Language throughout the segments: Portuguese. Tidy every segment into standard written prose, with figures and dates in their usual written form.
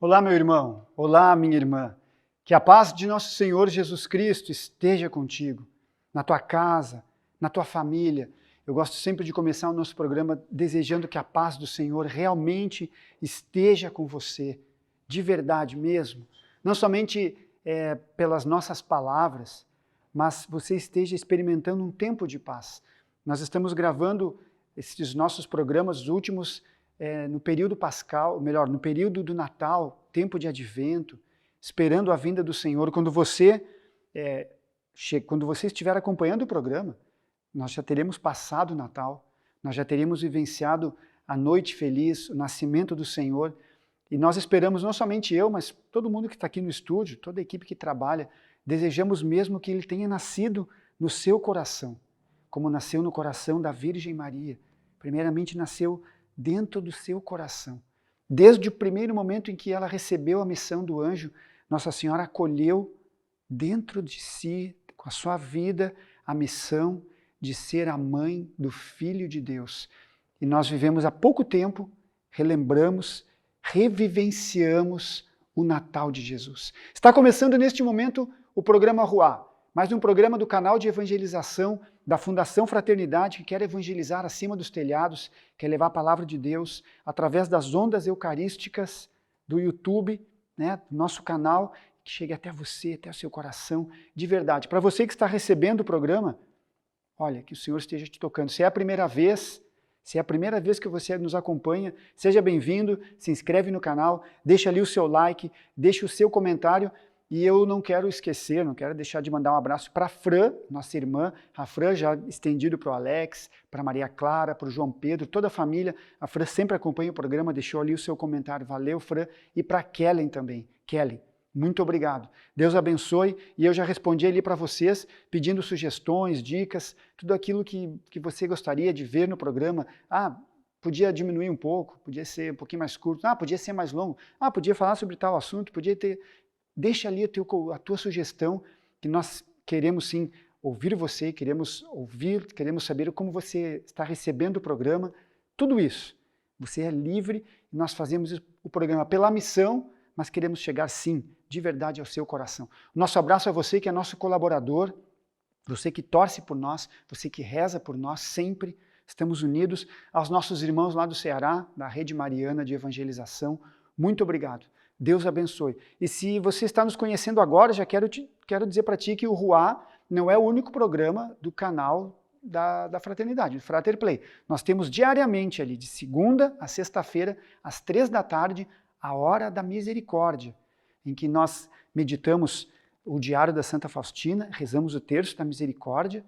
Olá, meu irmão. Olá, minha irmã. Que a paz de nosso Senhor Jesus Cristo esteja contigo, na tua casa, na tua família. Eu gosto sempre de começar o nosso programa desejando que a paz do Senhor realmente esteja com você, de verdade mesmo. Não somente pelas nossas palavras, mas você esteja experimentando um tempo de paz. Nós estamos gravando esses nossos programas últimos no período pascal, melhor, no período do Natal, tempo de advento, esperando a vinda do Senhor. Quando você estiver acompanhando o programa, nós já teremos passado o Natal, nós já teremos vivenciado a noite feliz, o nascimento do Senhor, e nós esperamos, não somente eu, mas todo mundo que está aqui no estúdio, toda a equipe que trabalha, desejamos mesmo que ele tenha nascido no seu coração, como nasceu no coração da Virgem Maria. Primeiramente nasceu dentro do seu coração. Desde o primeiro momento em que ela recebeu a missão do anjo, Nossa Senhora acolheu dentro de si, com a sua vida, a missão de ser a mãe do Filho de Deus. E nós vivemos há pouco tempo, relembramos, revivenciamos o Natal de Jesus. Está começando neste momento o programa Ruá, mais um programa do canal de evangelização da Fundação Fraternidade, que quer evangelizar acima dos telhados, quer levar a palavra de Deus através das ondas eucarísticas do YouTube, do nosso canal, que chegue até você, até o seu coração, de verdade. Para você que está recebendo o programa, olha, que o Senhor esteja te tocando. Se é a primeira vez que você nos acompanha, seja bem-vindo, se inscreve no canal, deixa ali o seu like, deixa o seu comentário. E eu não quero esquecer, não quero deixar de mandar um abraço para a Fran, nossa irmã, a Fran já estendido para o Alex, para a Maria Clara, para o João Pedro, toda a família. A Fran sempre acompanha o programa, deixou ali o seu comentário. Valeu, Fran. E para a Kellen também. Kelly, muito obrigado. Deus abençoe. E eu já respondi ali para vocês, pedindo sugestões, dicas, tudo aquilo que você gostaria de ver no programa. Podia diminuir um pouco, podia ser um pouquinho mais curto, podia ser mais longo, podia falar sobre tal assunto, podia ter... Deixa ali a tua sugestão, que nós queremos sim ouvir você, queremos saber como você está recebendo o programa, tudo isso. Você é livre, nós fazemos o programa pela missão, mas queremos chegar sim, de verdade ao seu coração. O nosso abraço a você que é nosso colaborador, você que torce por nós, você que reza por nós sempre, estamos unidos. Aos nossos irmãos lá do Ceará, da Rede Mariana de Evangelização, muito obrigado. Deus abençoe. E se você está nos conhecendo agora, já quero dizer para ti que o Ruá não é o único programa do canal da Fraternidade, do Frater Play. Nós temos diariamente ali, de segunda a sexta-feira, às 3 da tarde, a Hora da Misericórdia, em que nós meditamos o Diário da Santa Faustina, rezamos o Terço da Misericórdia,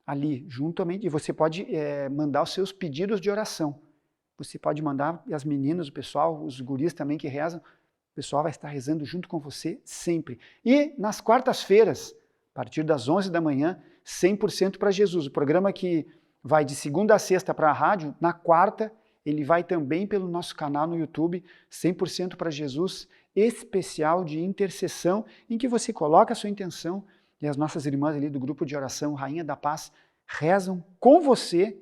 ali juntamente, e você pode mandar os seus pedidos de oração. Você pode mandar, e as meninas, o pessoal, os guris também que rezam, o pessoal vai estar rezando junto com você sempre. E nas quartas-feiras, a partir das 11 da manhã, 100% para Jesus. O programa que vai de segunda a sexta para a rádio, na quarta, ele vai também pelo nosso canal no YouTube, 100% para Jesus, especial de intercessão, em que você coloca a sua intenção e as nossas irmãs ali do grupo de oração Rainha da Paz rezam com você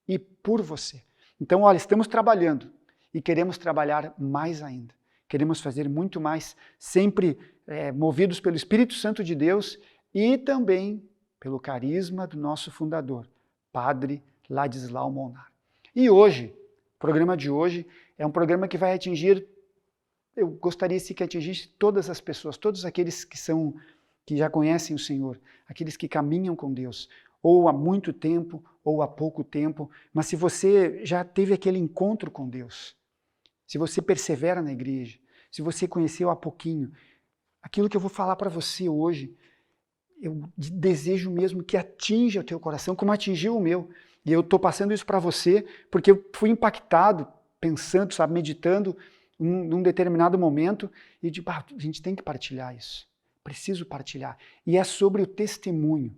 e por você. Então, olha, estamos trabalhando e queremos trabalhar mais ainda. Queremos fazer muito mais, sempre movidos pelo Espírito Santo de Deus e também pelo carisma do nosso fundador, Padre Ladislau Molnar. E hoje, o programa de hoje é um programa que vai atingir, eu gostaria que atingisse todas as pessoas, todos aqueles que já conhecem o Senhor, aqueles que caminham com Deus, ou há muito tempo, ou há pouco tempo, mas se você já teve aquele encontro com Deus, se você persevera na igreja, se você conheceu há pouquinho, aquilo que eu vou falar para você hoje, eu desejo mesmo que atinja o teu coração, como atingiu o meu. E eu estou passando isso para você, porque eu fui impactado, pensando, meditando, num determinado momento, e a gente tem que partilhar isso. Preciso partilhar. E é sobre o testemunho.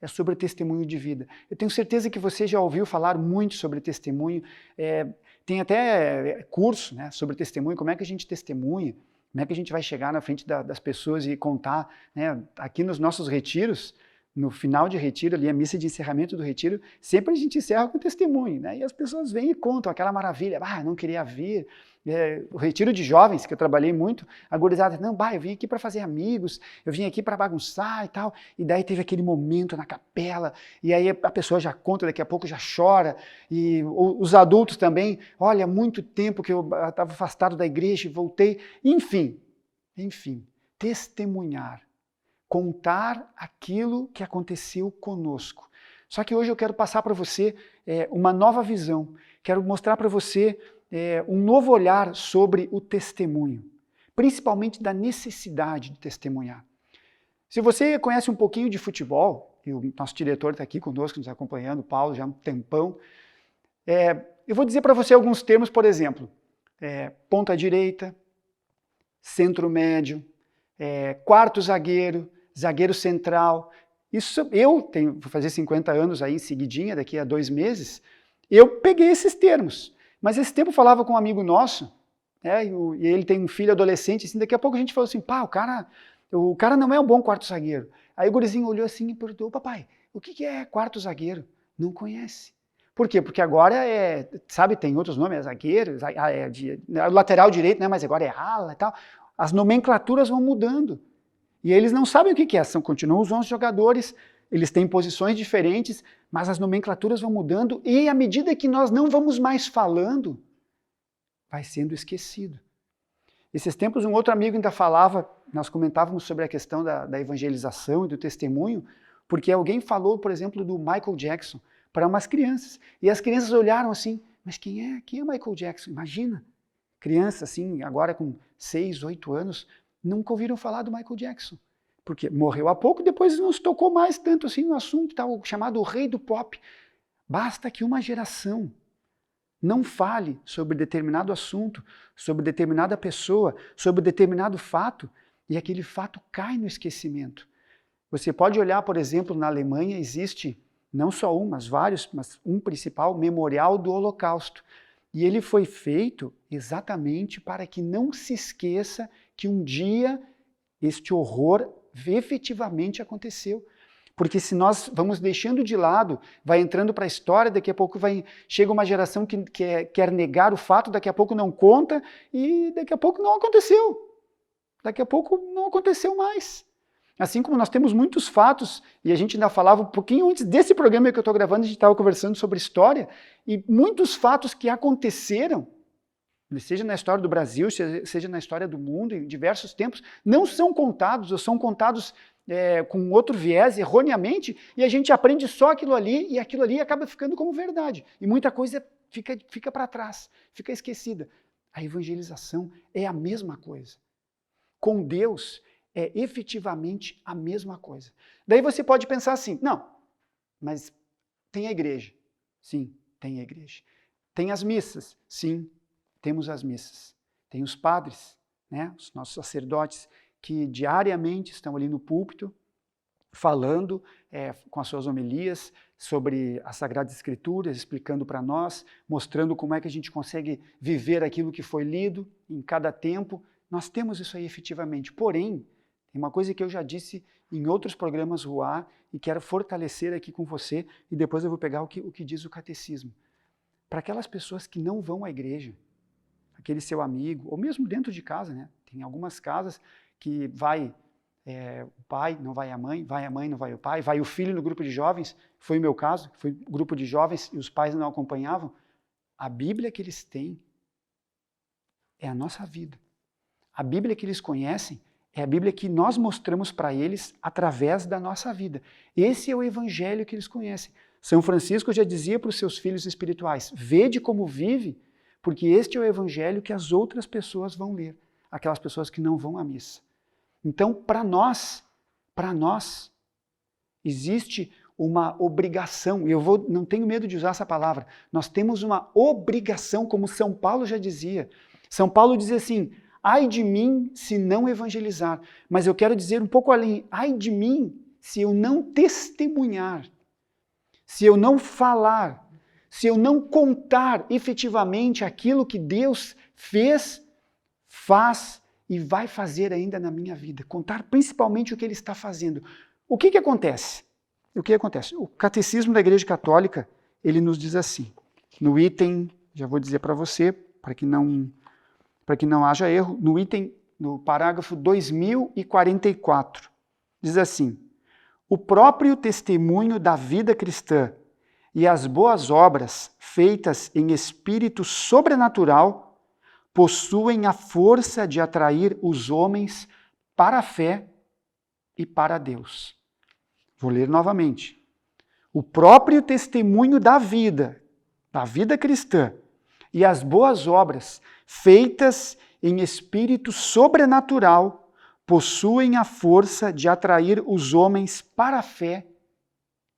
É sobre o testemunho de vida. Eu tenho certeza que você já ouviu falar muito sobre testemunho. Tem até curso sobre testemunho, como é que a gente testemunha, como é que a gente vai chegar na frente das pessoas e contar. Aqui nos nossos retiros, no final de retiro, ali a missa de encerramento do retiro, sempre a gente encerra com testemunho, né? E as pessoas vêm e contam aquela maravilha, não queria vir. O retiro de jovens, que eu trabalhei muito, a gurizada, não, eu vim aqui para fazer amigos, eu vim aqui para bagunçar e tal, e daí teve aquele momento na capela, e aí a pessoa já conta, daqui a pouco já chora, e os adultos também, olha, muito tempo que eu estava afastado da igreja e voltei, enfim, testemunhar, contar aquilo que aconteceu conosco. Só que hoje eu quero passar para você uma nova visão, quero mostrar para você um novo olhar sobre o testemunho, principalmente da necessidade de testemunhar. Se você conhece um pouquinho de futebol, e o nosso diretor está aqui conosco, nos acompanhando, o Paulo, já há um tempão, eu vou dizer para você alguns termos, por exemplo, ponta direita, centro médio, quarto zagueiro, zagueiro central. Isso vou fazer 50 anos aí em seguidinha, daqui a 2 meses, eu peguei esses termos. Mas esse tempo eu falava com um amigo nosso, e ele tem um filho adolescente, assim, daqui a pouco a gente falou assim, o cara não é um bom quarto zagueiro. Aí o gurizinho olhou assim e perguntou, papai, o que é quarto zagueiro? Não conhece. Por quê? Porque agora sabe, tem outros nomes, zagueiro, lateral direito, né, mas agora é ala e tal. As nomenclaturas vão mudando. E eles não sabem o que é, continuam os 11 jogadores, eles têm posições diferentes, mas as nomenclaturas vão mudando e à medida que nós não vamos mais falando, vai sendo esquecido. Esses tempos um outro amigo ainda falava, nós comentávamos sobre a questão da evangelização e do testemunho, porque alguém falou, por exemplo, do Michael Jackson para umas crianças. E as crianças olharam assim, mas quem é Michael Jackson? Imagina, criança assim, agora com 6, 8 anos, nunca ouviram falar do Michael Jackson. Porque morreu há pouco, depois não se tocou mais tanto assim no assunto, tá? O chamado rei do pop. Basta que uma geração não fale sobre determinado assunto, sobre determinada pessoa, sobre determinado fato, e aquele fato cai no esquecimento. Você pode olhar, por exemplo, na Alemanha existe não só mas vários, mas um principal, memorial do Holocausto. E ele foi feito exatamente para que não se esqueça que um dia este horror efetivamente aconteceu. Porque se nós vamos deixando de lado, vai entrando para a história, daqui a pouco chega uma geração que quer negar o fato, daqui a pouco não conta, e daqui a pouco não aconteceu. Daqui a pouco não aconteceu mais. Assim como nós temos muitos fatos, e a gente ainda falava um pouquinho antes desse programa que eu estou gravando, a gente estava conversando sobre história, e muitos fatos que aconteceram, seja na história do Brasil, seja na história do mundo, em diversos tempos, não são contados, ou são contados com outro viés, erroneamente, e a gente aprende só aquilo ali, e aquilo ali acaba ficando como verdade. E muita coisa fica para trás, fica esquecida. A evangelização é a mesma coisa. Com Deus é efetivamente a mesma coisa. Daí você pode pensar assim, não, mas tem a igreja. Sim, tem a igreja. Tem as missas. Sim, temos as missas. Tem os padres, né, os nossos sacerdotes, que diariamente estão ali no púlpito, falando com as suas homilias sobre as Sagradas Escrituras, explicando para nós, mostrando como é que a gente consegue viver aquilo que foi lido em cada tempo. Nós temos isso aí efetivamente. Porém, tem uma coisa que eu já disse em outros programas Ruá e quero fortalecer aqui com você, e depois eu vou pegar o que diz o catecismo. Para aquelas pessoas que não vão à igreja, aquele seu amigo, ou mesmo dentro de casa, né? Tem algumas casas que vai o pai, não vai a mãe, não vai o pai, vai o filho no grupo de jovens, foi o meu caso, foi um grupo de jovens e os pais não acompanhavam. A Bíblia que eles têm é a nossa vida. A Bíblia que eles conhecem é a Bíblia que nós mostramos para eles através da nossa vida. Esse é o evangelho que eles conhecem. São Francisco já dizia para os seus filhos espirituais, vede como vive, porque este é o evangelho que as outras pessoas vão ler, aquelas pessoas que não vão à missa. Então, para nós, existe uma obrigação, e não tenho medo de usar essa palavra, nós temos uma obrigação, como São Paulo já dizia. São Paulo dizia assim, ai de mim se não evangelizar, mas eu quero dizer um pouco além, ai de mim se eu não testemunhar, se eu não falar, se eu não contar efetivamente aquilo que Deus fez, faz e vai fazer ainda na minha vida. Contar principalmente o que Ele está fazendo. O que acontece? o que acontece? O Catecismo da Igreja Católica, ele nos diz assim, no item, já vou dizer para você, para que não haja erro, no parágrafo 2044, diz assim, o próprio testemunho da vida cristã e as boas obras feitas em espírito sobrenatural possuem a força de atrair os homens para a fé e para Deus. Vou ler novamente. O próprio testemunho da vida cristã e as boas obras feitas em espírito sobrenatural possuem a força de atrair os homens para a fé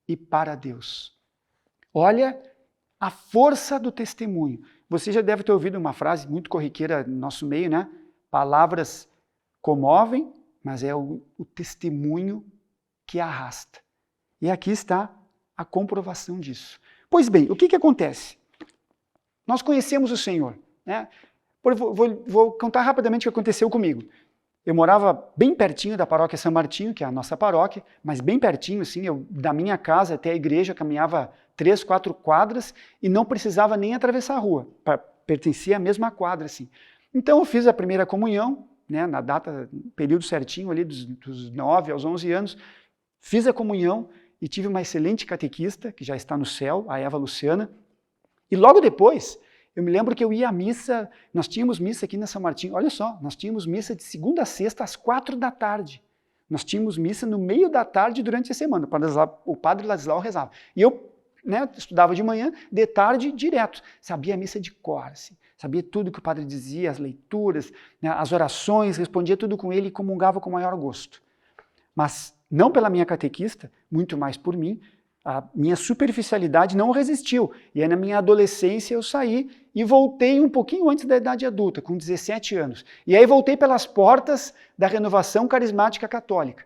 e para Deus. Olha a força do testemunho. Você já deve ter ouvido uma frase muito corriqueira no nosso meio, né? Palavras comovem, mas é o testemunho que arrasta. E aqui está a comprovação disso. Pois bem, o que acontece? Nós conhecemos o Senhor, né? Vou contar rapidamente o que aconteceu comigo. Eu morava bem pertinho da paróquia São Martinho, que é a nossa paróquia, mas bem pertinho, assim, da minha casa até a igreja caminhava 3, 4 quadras e não precisava nem atravessar a rua, pertencia à mesma quadra, assim. Então eu fiz a primeira comunhão, né, na data, período certinho ali dos 9 aos 11 anos, fiz a comunhão e tive uma excelente catequista, que já está no céu, a Eva Luciana, e logo depois, eu me lembro que eu ia à missa, nós tínhamos missa aqui na São Martinho, olha só, nós tínhamos missa de segunda a sexta às 4 da tarde. Nós tínhamos missa no meio da tarde durante a semana, o padre Ladislau rezava. E eu, né, estudava de manhã, de tarde direto, sabia a missa de cor, assim, sabia tudo que o padre dizia, as leituras, né, as orações, respondia tudo com ele e comungava com o maior gosto. Mas não pela minha catequista, muito mais por mim, a minha superficialidade não resistiu. E aí na minha adolescência eu saí e voltei um pouquinho antes da idade adulta, com 17 anos. E aí voltei pelas portas da Renovação Carismática Católica.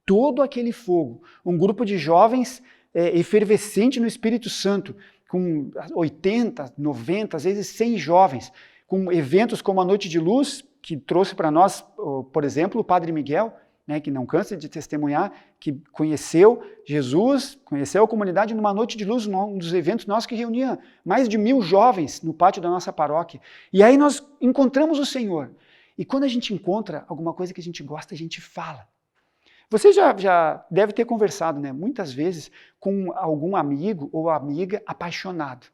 Todo aquele fogo, um grupo de jovens efervescente no Espírito Santo, com 80, 90, às vezes 100 jovens, com eventos como a Noite de Luz, que trouxe para nós, por exemplo, o Padre Miguel, né, que não cansa de testemunhar, que conheceu Jesus, conheceu a comunidade numa noite de luz, um dos eventos nossos que reunia mais de 1000 jovens no pátio da nossa paróquia. E aí nós encontramos o Senhor. E quando a gente encontra alguma coisa que a gente gosta, a gente fala. Você já deve ter conversado, né, muitas vezes com algum amigo ou amiga apaixonado.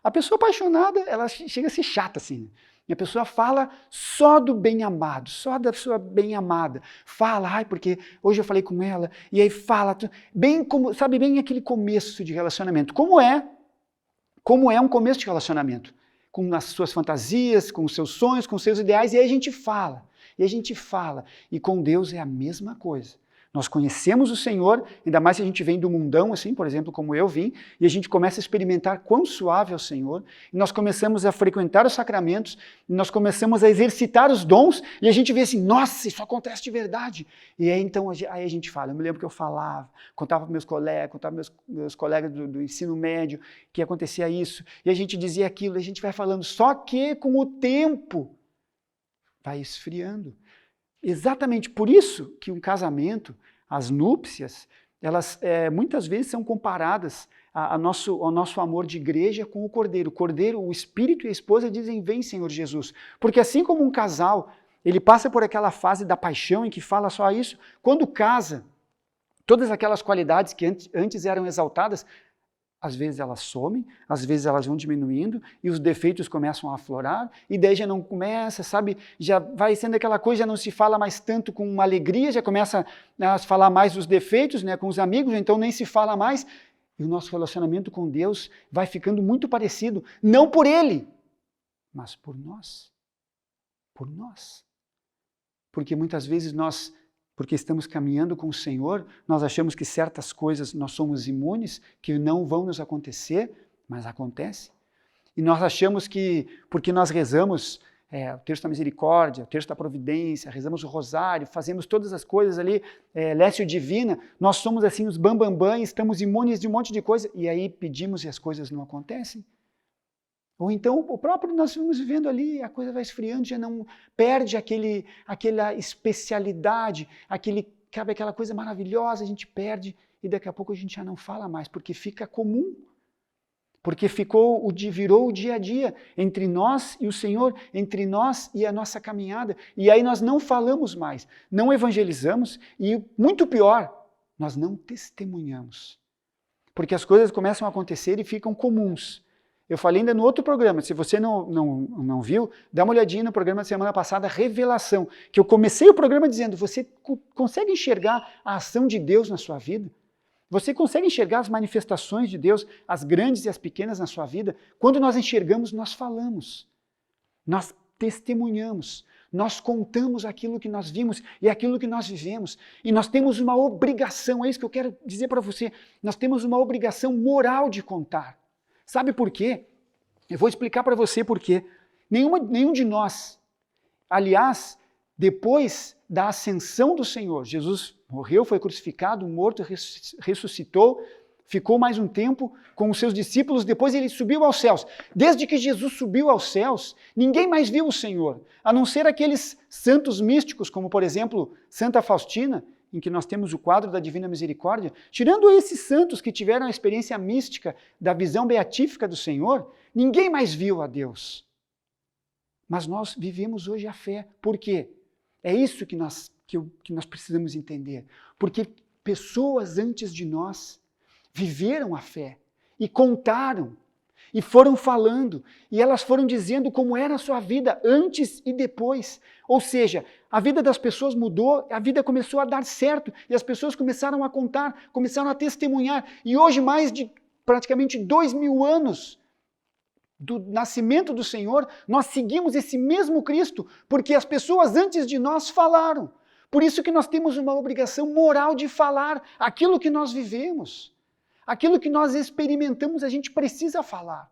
A pessoa apaixonada, ela chega a ser chata assim, né? E a pessoa fala só do bem-amado, só da sua bem-amada. Fala, porque hoje eu falei com ela, e aí fala, bem como, sabe, bem aquele começo de relacionamento. Como é um começo de relacionamento? Com as suas fantasias, com os seus sonhos, com os seus ideais, e aí a gente fala, e com Deus é a mesma coisa. Nós conhecemos o Senhor, ainda mais se a gente vem do mundão, assim, por exemplo, como eu vim, e a gente começa a experimentar quão suave é o Senhor, e nós começamos a frequentar os sacramentos, e nós começamos a exercitar os dons, e a gente vê assim, nossa, isso acontece de verdade. E aí então aí a gente fala, eu me lembro que eu falava, contava para meus colegas do ensino médio, que acontecia isso, e a gente dizia aquilo, e a gente vai falando, só que com o tempo vai esfriando. Exatamente por isso que um casamento, as núpcias, elas muitas vezes são comparadas ao nosso amor de igreja com o Cordeiro. O Cordeiro, o Espírito e a esposa dizem, vem Senhor Jesus. Porque assim como um casal, ele passa por aquela fase da paixão em que fala só isso, quando casa, todas aquelas qualidades que antes eram exaltadas, às vezes elas somem, às vezes elas vão diminuindo e os defeitos começam a aflorar e daí já não começa, sabe, já vai sendo aquela coisa, já não se fala mais tanto com uma alegria, já começa a se falar mais dos defeitos, né, com os amigos, então nem se fala mais e o nosso relacionamento com Deus vai ficando muito parecido, não por Ele, mas por nós. Por nós. Porque muitas vezes porque estamos caminhando com o Senhor, nós achamos que certas coisas nós somos imunes, que não vão nos acontecer, mas acontece. E nós achamos que, porque nós rezamos o terço da misericórdia, o terço da providência, rezamos o rosário, fazemos todas as coisas ali, lécio divina, nós somos assim os bambambam, estamos imunes de um monte de coisa, e aí pedimos e as coisas não acontecem. Ou então o próprio nós vamos vivendo ali, a coisa vai esfriando, já não perde aquela especialidade, aquela coisa maravilhosa, a gente perde e daqui a pouco a gente já não fala mais, porque fica comum. Porque virou o dia a dia entre nós e o Senhor, entre nós e a nossa caminhada. E aí nós não falamos mais, não evangelizamos e, muito pior, nós não testemunhamos. Porque as coisas começam a acontecer e ficam comuns. Eu falei ainda no outro programa, se você não viu, dá uma olhadinha no programa da semana passada, Revelação, que eu comecei o programa dizendo, você consegue enxergar a ação de Deus na sua vida? Você consegue enxergar as manifestações de Deus, as grandes e as pequenas na sua vida? Quando nós enxergamos, nós falamos, nós testemunhamos, nós contamos aquilo que nós vimos e aquilo que nós vivemos. E nós temos uma obrigação, é isso que eu quero dizer para você, nós temos uma obrigação moral de contar. Sabe por quê? Eu vou explicar para você por quê. Nenhum de nós, aliás, depois da ascensão do Senhor, Jesus morreu, foi crucificado, morto, ressuscitou, ficou mais um tempo com os seus discípulos, depois ele subiu aos céus. Desde que Jesus subiu aos céus, ninguém mais viu o Senhor, a não ser aqueles santos místicos, como por exemplo, Santa Faustina, em que nós temos o quadro da Divina Misericórdia. Tirando esses santos que tiveram a experiência mística da visão beatífica do Senhor, ninguém mais viu a Deus. Mas nós vivemos hoje a fé. Por quê? É isso que nós precisamos entender. Porque pessoas antes de nós viveram a fé e contaram, e foram falando, e elas foram dizendo como era a sua vida antes e depois. Ou seja, a vida das pessoas mudou, a vida começou a dar certo, e as pessoas começaram a contar, começaram a testemunhar. E hoje, mais de praticamente 2000 anos do nascimento do Senhor, nós seguimos esse mesmo Cristo, porque as pessoas antes de nós falaram. Por isso que nós temos uma obrigação moral de falar aquilo que nós vivemos. Aquilo que nós experimentamos, a gente precisa falar.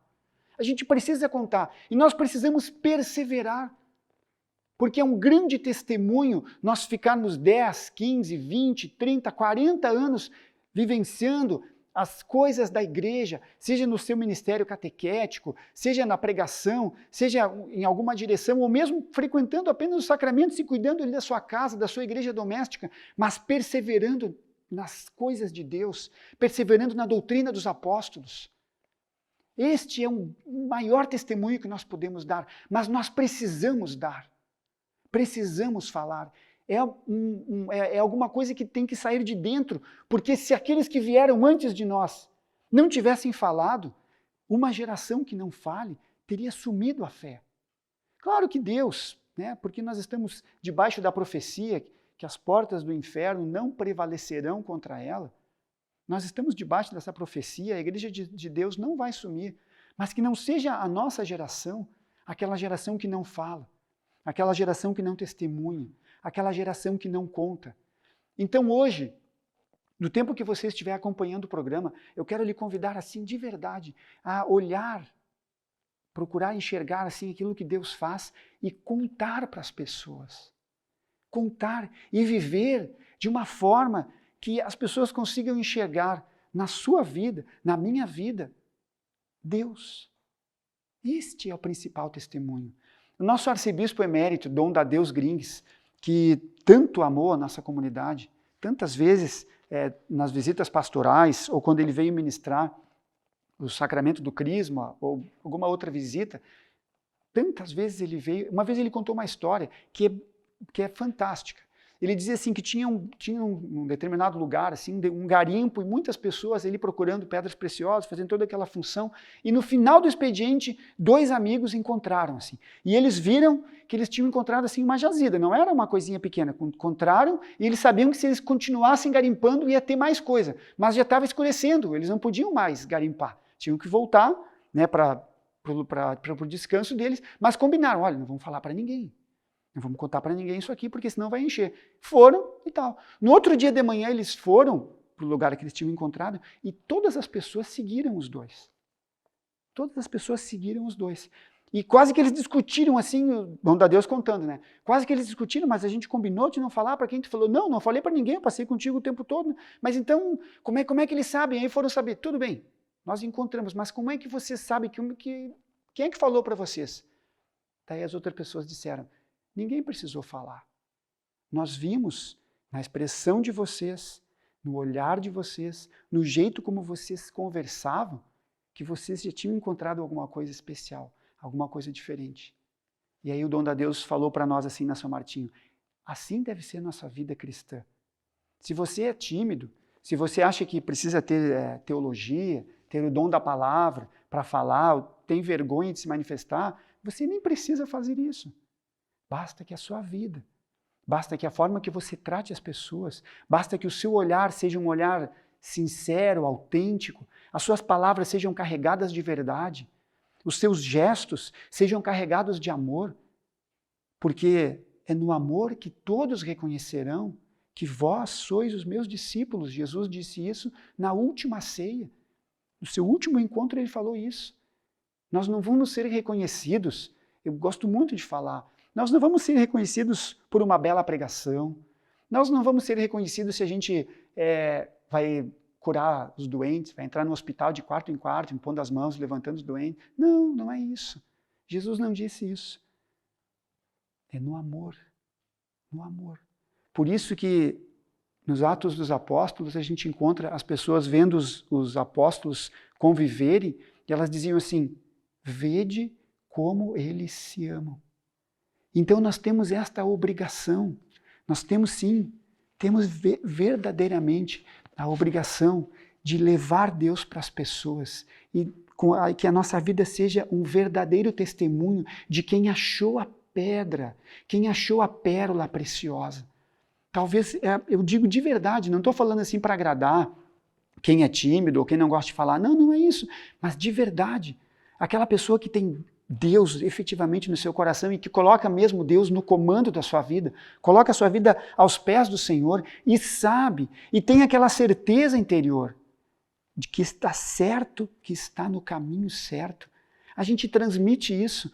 A gente precisa contar. E nós precisamos perseverar. Porque é um grande testemunho nós ficarmos 10, 15, 20, 30, 40 anos vivenciando as coisas da igreja, seja no seu ministério catequético, seja na pregação, seja em alguma direção, ou mesmo frequentando apenas os sacramentos e cuidando da sua casa, da sua igreja doméstica, mas perseverando nas coisas de Deus, perseverando na doutrina dos apóstolos. Este é um maior testemunho que nós podemos dar, mas nós precisamos dar, precisamos falar. É alguma coisa que tem que sair de dentro, porque se aqueles que vieram antes de nós não tivessem falado, uma geração que não fale teria sumido a fé. Claro que Deus, porque nós estamos debaixo da profecia, que as portas do inferno não prevalecerão contra ela. Nós estamos debaixo dessa profecia, a igreja de Deus não vai sumir, mas que não seja a nossa geração, aquela geração que não fala, aquela geração que não testemunha, aquela geração que não conta. Então hoje, no tempo que você estiver acompanhando o programa, eu quero lhe convidar assim de verdade a olhar, procurar enxergar assim aquilo que Deus faz e contar para as pessoas. Contar e viver de uma forma que as pessoas consigam enxergar na sua vida, na minha vida, Deus. Este é o principal testemunho. O nosso arcebispo emérito, Dom Tadeu Grings, que tanto amou a nossa comunidade, tantas vezes nas visitas pastorais, ou quando ele veio ministrar o sacramento do crisma, ou alguma outra visita, tantas vezes ele veio. Uma vez ele contou uma história que é fantástica. Ele dizia assim que tinha um determinado lugar, assim, um garimpo, e muitas pessoas ali procurando pedras preciosas, fazendo toda aquela função, e no final do expediente, 2 amigos encontraram, assim, e eles viram que eles tinham encontrado, assim, uma jazida, não era uma coisinha pequena, encontraram, e eles sabiam que se eles continuassem garimpando, ia ter mais coisa, mas já estava escurecendo, eles não podiam mais garimpar, tinham que voltar, para o descanso deles, mas combinaram, olha, não vamos falar para ninguém. Não vamos contar para ninguém isso aqui, porque senão vai encher. Foram e tal. No outro dia de manhã, eles foram para o lugar que eles tinham encontrado e todas as pessoas seguiram os 2. Todas as pessoas seguiram os 2. E quase que eles discutiram assim, Dom Tadeu contando, né? Quase que eles discutiram, mas a gente combinou de não falar para quem tu falou. Não falei para ninguém, eu passei contigo o tempo todo. Mas então, como é que eles sabem? Aí foram saber. Tudo bem, nós encontramos, mas como é que você sabe quem é que falou para vocês? Daí as outras pessoas disseram, ninguém precisou falar. Nós vimos na expressão de vocês, no olhar de vocês, no jeito como vocês conversavam, que vocês já tinham encontrado alguma coisa especial, alguma coisa diferente. E aí o dom da Deus falou para nós assim na São Martinho, assim deve ser a nossa vida cristã. Se você é tímido, se você acha que precisa ter teologia, ter o dom da palavra para falar, tem vergonha de se manifestar, você nem precisa fazer isso. Basta que a sua vida, basta que a forma que você trate as pessoas, basta que o seu olhar seja um olhar sincero, autêntico, as suas palavras sejam carregadas de verdade, os seus gestos sejam carregados de amor, porque é no amor que todos reconhecerão que vós sois os meus discípulos. Jesus disse isso na última ceia. No seu último encontro ele falou isso. Nós não vamos ser reconhecidos, eu gosto muito de falar, nós não vamos ser reconhecidos por uma bela pregação, nós não vamos ser reconhecidos se a gente vai curar os doentes, vai entrar no hospital de quarto em quarto, impondo as mãos, levantando os doentes. Não, não é isso. Jesus não disse isso. É no amor, no amor. Por isso que nos Atos dos Apóstolos a gente encontra as pessoas vendo os apóstolos conviverem e elas diziam assim, vede como eles se amam. Então nós temos esta obrigação, nós temos sim, temos verdadeiramente a obrigação de levar Deus para as pessoas e que a nossa vida seja um verdadeiro testemunho de quem achou a pedra, quem achou a pérola preciosa. Talvez, eu digo de verdade, não estou falando assim para agradar quem é tímido ou quem não gosta de falar, não, não é isso, mas de verdade, aquela pessoa que tem Deus efetivamente no seu coração e que coloca mesmo Deus no comando da sua vida, coloca a sua vida aos pés do Senhor e sabe, e tem aquela certeza interior de que está certo, que está no caminho certo. A gente transmite isso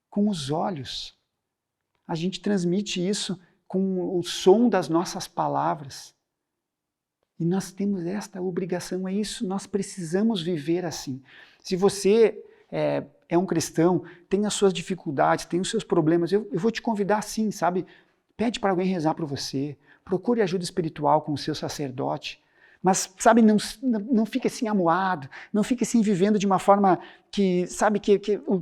com os olhos, a gente transmite isso com o som das nossas palavras. E nós temos esta obrigação, é isso, nós precisamos viver assim. Se você é um cristão, tem as suas dificuldades, tem os seus problemas, eu vou te convidar sim, sabe? Pede para alguém rezar por você, procure ajuda espiritual com o seu sacerdote, mas, sabe, não fique assim amuado, não fique assim vivendo de uma forma que, sabe,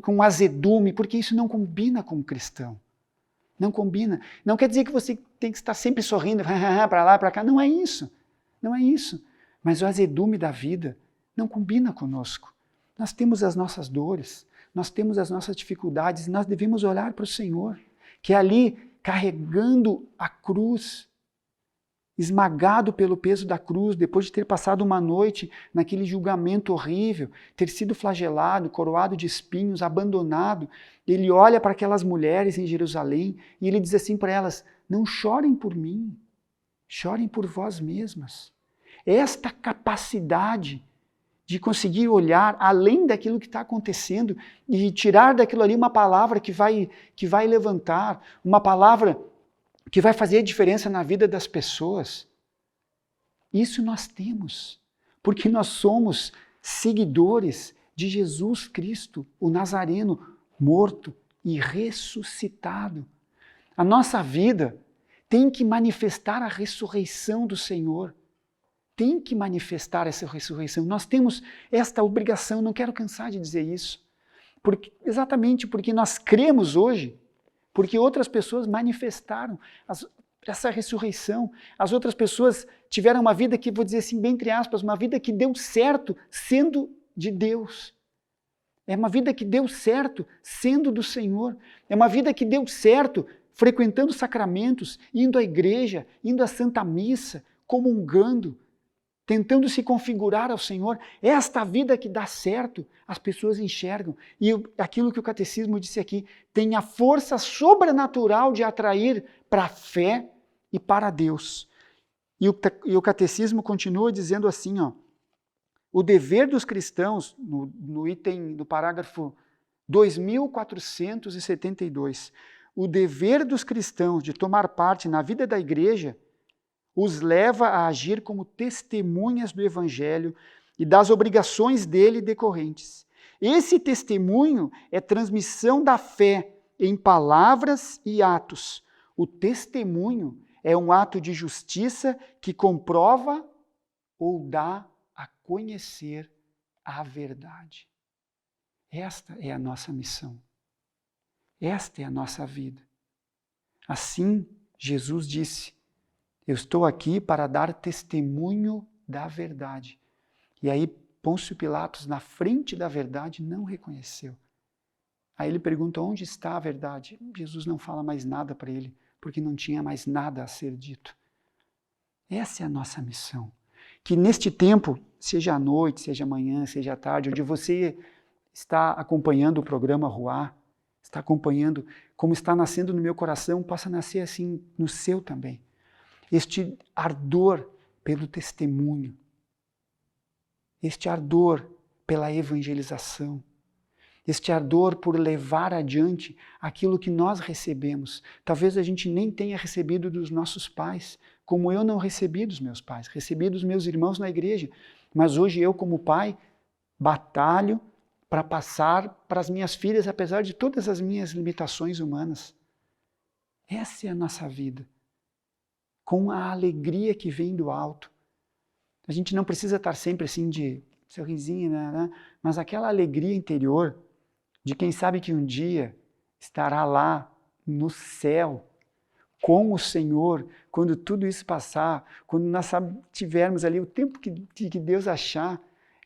com azedume, porque isso não combina com o cristão. Não combina. Não quer dizer que você tem que estar sempre sorrindo, para lá, para cá, não é isso. Não é isso. Mas o azedume da vida não combina conosco. Nós temos as nossas dores, nós temos as nossas dificuldades, e nós devemos olhar para o Senhor, que é ali carregando a cruz, esmagado pelo peso da cruz, depois de ter passado uma noite naquele julgamento horrível, ter sido flagelado, coroado de espinhos, abandonado, ele olha para aquelas mulheres em Jerusalém e ele diz assim para elas, não chorem por mim, chorem por vós mesmas. Esta capacidade de conseguir olhar além daquilo que está acontecendo e tirar daquilo ali uma palavra que vai levantar, uma palavra que vai fazer a diferença na vida das pessoas. Isso nós temos, porque nós somos seguidores de Jesus Cristo, o Nazareno, morto e ressuscitado. A nossa vida tem que manifestar a ressurreição do Senhor. Tem que manifestar essa ressurreição. Nós temos esta obrigação, não quero cansar de dizer isso, exatamente porque nós cremos hoje, porque outras pessoas manifestaram essa ressurreição, as outras pessoas tiveram uma vida que, vou dizer assim, bem entre aspas, uma vida que deu certo sendo de Deus. É uma vida que deu certo sendo do Senhor. É uma vida que deu certo frequentando sacramentos, indo à igreja, indo à Santa Missa, comungando, tentando se configurar ao Senhor. Esta vida que dá certo, as pessoas enxergam. E aquilo que o catecismo disse aqui, tem a força sobrenatural de atrair para a fé e para Deus. E o catecismo continua dizendo assim, ó, o dever dos cristãos, no item do parágrafo 2472, o dever dos cristãos de tomar parte na vida da igreja os leva a agir como testemunhas do Evangelho e das obrigações dele decorrentes. Esse testemunho é transmissão da fé em palavras e atos. O testemunho é um ato de justiça que comprova ou dá a conhecer a verdade. Esta é a nossa missão. Esta é a nossa vida. Assim, Jesus disse, eu estou aqui para dar testemunho da verdade. E aí, Pôncio Pilatos, na frente da verdade, não reconheceu. Aí ele pergunta, onde está a verdade? Jesus não fala mais nada para ele, porque não tinha mais nada a ser dito. Essa é a nossa missão. Que neste tempo, seja à noite, seja amanhã, seja à tarde, onde você está acompanhando o programa Ruá, está acompanhando como está nascendo no meu coração, possa nascer assim no seu também. Este ardor pelo testemunho, este ardor pela evangelização, este ardor por levar adiante aquilo que nós recebemos. Talvez a gente nem tenha recebido dos nossos pais, como eu não recebi dos meus pais, recebi dos meus irmãos na igreja, mas hoje eu como pai batalho para passar para as minhas filhas, apesar de todas as minhas limitações humanas. Essa é a nossa vida, com a alegria que vem do alto. A gente não precisa estar sempre assim de sorrisinho, né? Mas aquela alegria interior de quem sabe que um dia estará lá no céu, com o Senhor, quando tudo isso passar, quando nós tivermos ali o tempo que Deus achar,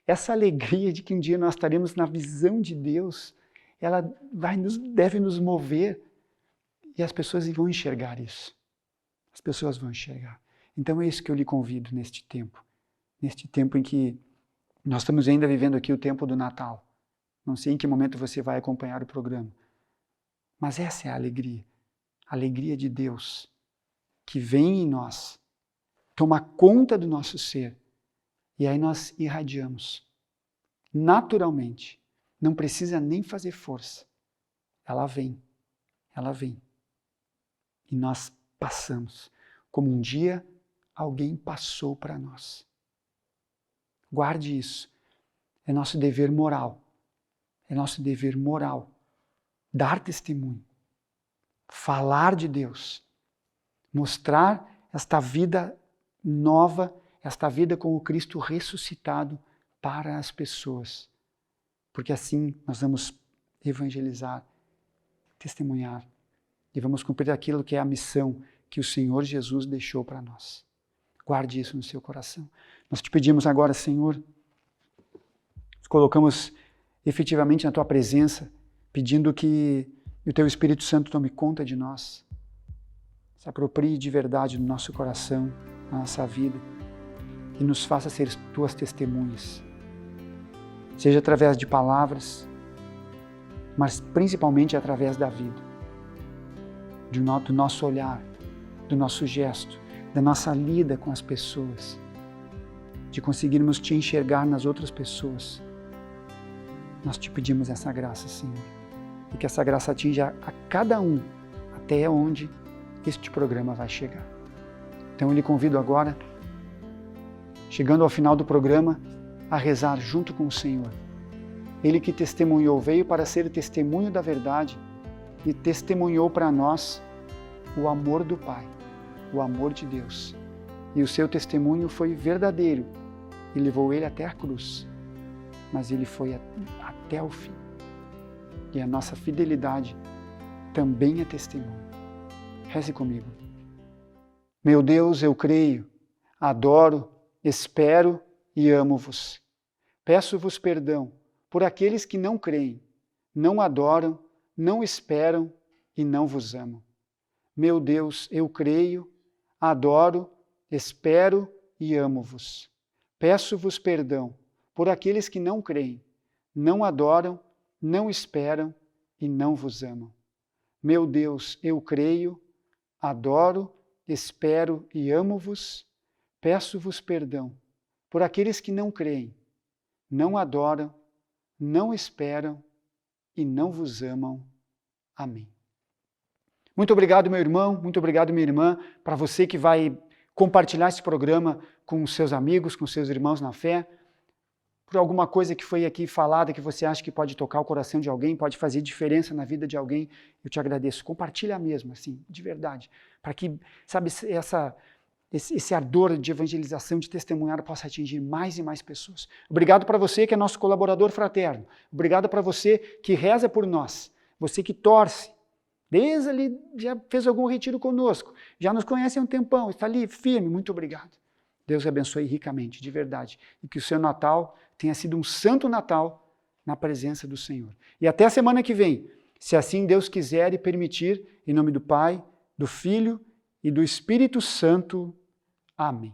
essa alegria de que um dia nós estaremos na visão de Deus, ela deve nos mover e as pessoas vão enxergar isso. As pessoas vão enxergar. Então é isso que eu lhe convido neste tempo em que nós estamos ainda vivendo aqui o tempo do Natal. Não sei em que momento você vai acompanhar o programa, mas essa é a alegria de Deus, que vem em nós, toma conta do nosso ser, e aí nós irradiamos, naturalmente, não precisa nem fazer força, ela vem, e nós passamos, como um dia alguém passou para nós. Guarde isso, é nosso dever moral, dar testemunho, falar de Deus, mostrar esta vida nova, esta vida com o Cristo ressuscitado para as pessoas. Porque assim nós vamos evangelizar, testemunhar e vamos cumprir aquilo que é a missão que o Senhor Jesus deixou para nós. Guarde isso no seu coração. Nós te pedimos agora, Senhor, nos colocamos efetivamente na Tua presença, pedindo que o Teu Espírito Santo tome conta de nós, se aproprie de verdade do nosso coração, na nossa vida, e nos faça ser Tuas testemunhas, seja através de palavras, mas principalmente através da vida, do nosso olhar, do nosso gesto, da nossa lida com as pessoas, de conseguirmos Te enxergar nas outras pessoas. Nós Te pedimos essa graça, Senhor, e que essa graça atinja a cada um até onde este programa vai chegar. Então eu lhe convido agora, chegando ao final do programa, a rezar junto com o Senhor. Ele que testemunhou, veio para ser testemunho da verdade e testemunhou para nós o amor do Pai, o amor de Deus. E o seu testemunho foi verdadeiro e levou ele até a cruz, mas ele foi até o fim. E a nossa fidelidade também é testemunho. Reze comigo. Meu Deus, eu creio, adoro, espero e amo-vos. Peço-vos perdão por aqueles que não creem, não adoram, não esperam e não vos amam. Meu Deus, eu creio, adoro, espero e amo-vos. Peço-vos perdão por aqueles que não creem, não adoram, não esperam e não vos amam. Meu Deus, eu creio, adoro, espero e amo-vos. Peço-vos perdão por aqueles que não creem, não adoram, não esperam e não vos amam. Amém. Muito obrigado, meu irmão, muito obrigado, minha irmã, para você que vai compartilhar esse programa com os seus amigos, com os seus irmãos na fé, por alguma coisa que foi aqui falada, que você acha que pode tocar o coração de alguém, pode fazer diferença na vida de alguém, eu te agradeço. Compartilha mesmo, assim, de verdade, para que, sabe, esse ardor de evangelização, de testemunhar, possa atingir mais e mais pessoas. Obrigado para você que é nosso colaborador fraterno. Obrigado para você que reza por nós. Você que torce. Desde ali já fez algum retiro conosco. Já nos conhece há um tempão, está ali firme. Muito obrigado. Deus abençoe ricamente, de verdade. E que o seu Natal tenha sido um santo Natal na presença do Senhor. E até a semana que vem, se assim Deus quiser e permitir, em nome do Pai, do Filho e do Espírito Santo. Amém.